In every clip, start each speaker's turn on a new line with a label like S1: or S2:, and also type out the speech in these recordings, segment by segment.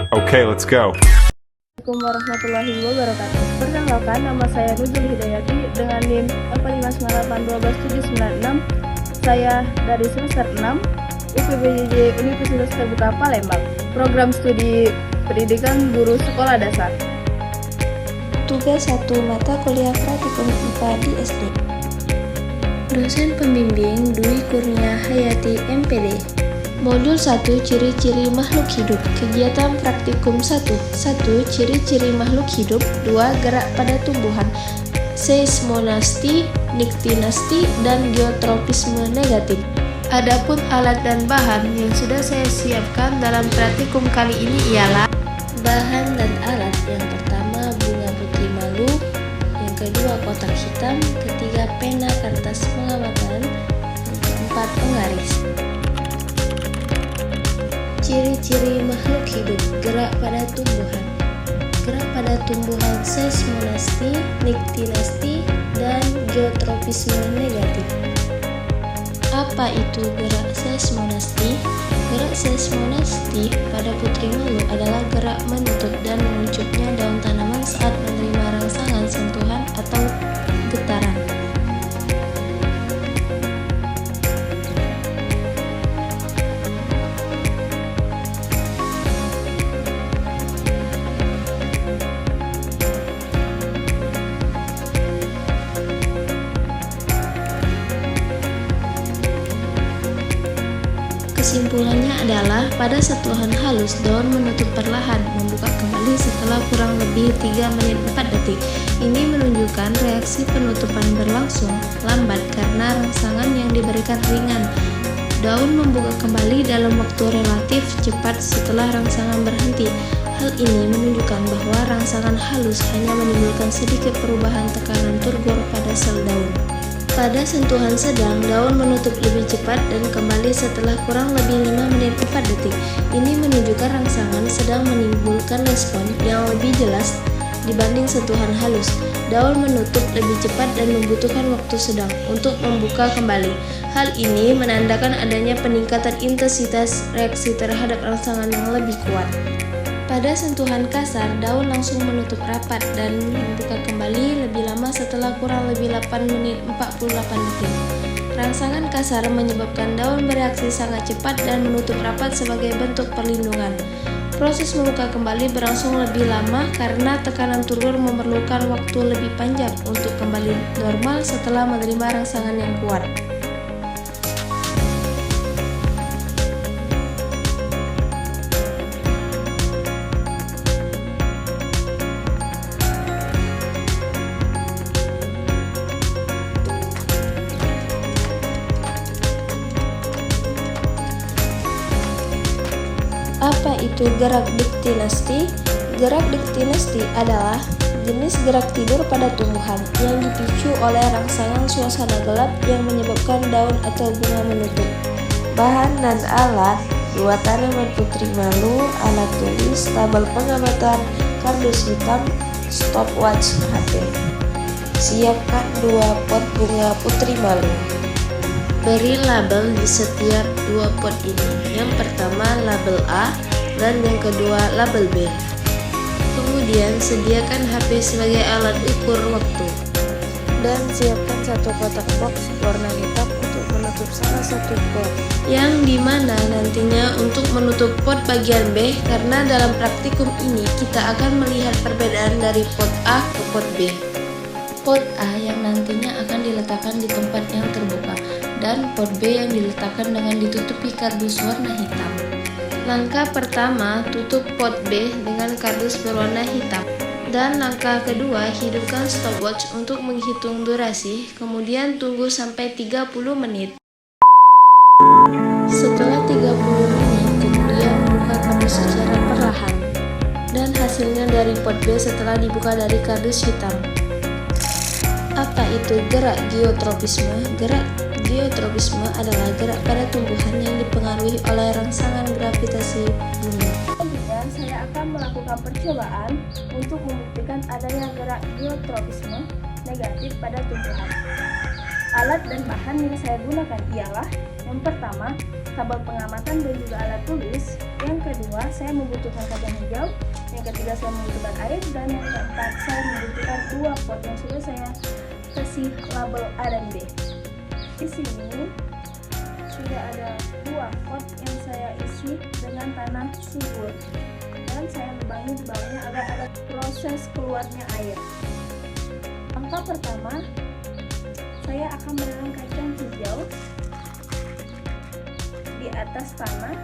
S1: Okay, let's go.
S2: Assalamualaikum warahmatullahi wabarakatuh. Perkenalkan, nama saya Nujul Hidayati dengan NIM 459821796. Saya dari semester 6 UPBJJ Universitas Terbuka Palembang, program studi pendidikan guru sekolah dasar.
S3: Tugas 1 mata kuliah praktikum IPA di SD. Dosen pembimbing Dwi Kurnia Hayati MPD. Modul 1 ciri-ciri makhluk hidup. Kegiatan praktikum 1. 1. Ciri-ciri makhluk hidup. 2. Gerak pada tumbuhan. Seismonasti, niktinasti, dan geotropisme negatif. Adapun alat dan bahan yang sudah saya siapkan dalam praktikum kali ini ialah bahan dan alat. Yang pertama bunga putri malu, yang kedua kotak hitam, ketiga pena kertas pengamatan, yang keempat penggaris. Ciri-ciri makhluk hidup. Gerak pada tumbuhan. Gerak pada tumbuhan seismonasti, niktinasti, dan geotropisme negatif. Apa itu gerak seismonasti? Gerak seismonasti pada putri malu adalah gerak menutup dan meluncurnya daun tanaman saat menerima rangsangan sentuhan atau getaran. Kesimpulannya adalah pada sentuhan halus daun menutup perlahan, membuka kembali setelah kurang lebih 3 menit 4 detik. Ini menunjukkan reaksi penutupan berlangsung lambat karena rangsangan yang diberikan ringan. Daun membuka kembali dalam waktu relatif cepat setelah rangsangan berhenti. Hal ini menunjukkan bahwa rangsangan halus hanya menimbulkan sedikit perubahan tekanan turgor pada sel daun. Pada sentuhan sedang, daun menutup lebih cepat dan kembali setelah kurang lebih 5 menit 4 detik. Ini menunjukkan rangsangan sedang menimbulkan respon yang lebih jelas dibanding sentuhan halus. Daun menutup lebih cepat dan membutuhkan waktu sedang untuk membuka kembali. Hal ini menandakan adanya peningkatan intensitas reaksi terhadap rangsangan yang lebih kuat. Pada sentuhan kasar, daun langsung menutup rapat dan membuka kembali lebih lama setelah kurang lebih 8 menit 48 detik. Rangsangan kasar menyebabkan daun bereaksi sangat cepat dan menutup rapat sebagai bentuk perlindungan. Proses membuka kembali berlangsung lebih lama karena tekanan turgor memerlukan waktu lebih panjang untuk kembali normal setelah menerima rangsangan yang kuat. Apa itu gerak diktinasti? Gerak diktinasti adalah jenis gerak tidur pada tumbuhan yang dipicu oleh rangsangan suasana gelap yang menyebabkan daun atau bunga menutup. Bahan dan alat: 2 tanaman putri malu, alat tulis, tabel pengamatan, kardus hitam, stopwatch HP. Siapkan 2 pot bunga putri malu. Beri label di setiap 2 pot ini. Yang pertama label A dan yang kedua label B. Kemudian sediakan HP sebagai alat ukur waktu. Dan siapkan 1 kotak box warna hitam untuk menutup salah satu pot. Yang dimana nantinya untuk menutup pot bagian B, karena dalam praktikum ini kita akan melihat perbedaan dari pot A ke pot B. Pot A yang nantinya akan diletakkan di tempat yang terbuka, dan pot B yang diletakkan dengan ditutupi kardus warna hitam. Langkah pertama, tutup pot B dengan kardus berwarna hitam. Dan langkah kedua, hidupkan stopwatch untuk menghitung durasi, kemudian tunggu sampai 30 menit. Setelah 30 menit, kemudian buka kardus secara perlahan. Dan hasilnya dari pot B setelah dibuka dari kardus hitam. Apa itu gerak geotropisme? Gerak geotropisme adalah gerak pada tumbuhan yang dipengaruhi oleh rangsangan gravitasi bumi.
S2: Kemudian saya akan melakukan percobaan untuk membuktikan adanya gerak geotropisme negatif pada tumbuhan. Alat dan bahan yang saya gunakan ialah yang pertama, tabel pengamatan dan juga alat tulis. Yang kedua, saya membutuhkan kacang hijau. Yang ketiga, saya membutuhkan air. Dan yang keempat, saya membutuhkan 2 pot yang sudah saya kasih label A dan B. Di sini sudah ada 2 pot yang saya isi dengan tanah subur. Dan saya lubangi di bawahnya agar ada proses keluarnya air. Langkah pertama, saya akan menanam kacang hijau di atas tanah.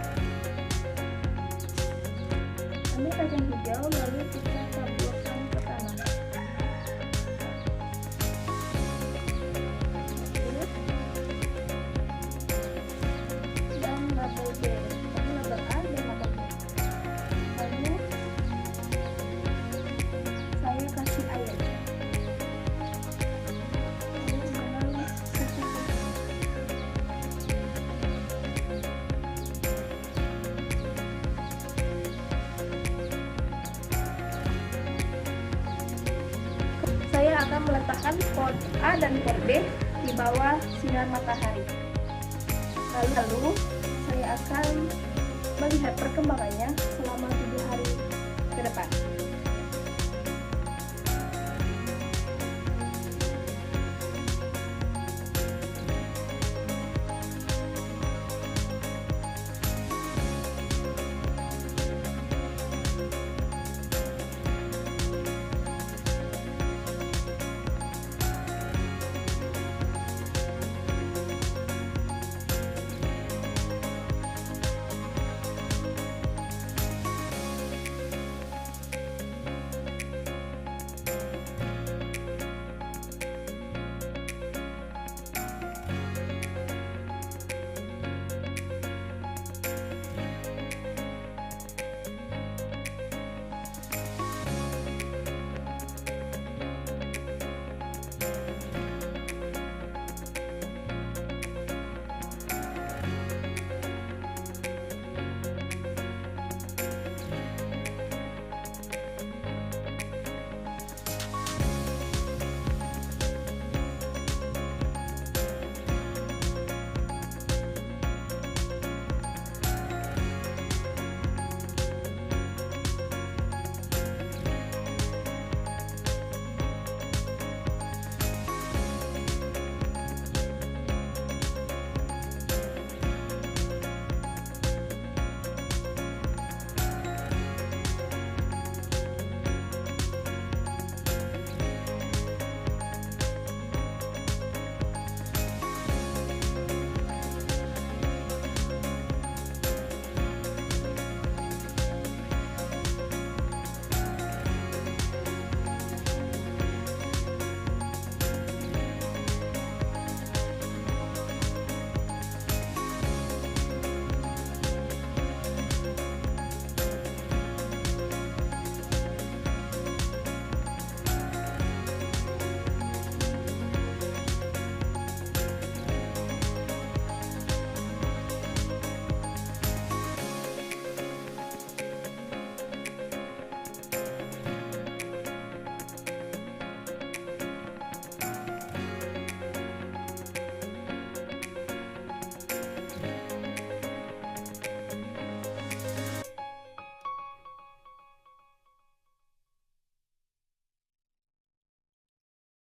S2: Ambil kacang hijau lalu kita taburkan ke tanah. Dan label B, lalu label A dan label B. Lalu saya kasih air. Saya akan meletakkan pot A dan pot B di bawah sinar matahari. Lalu saya akan melihat perkembangannya selama 7 hari ke depan.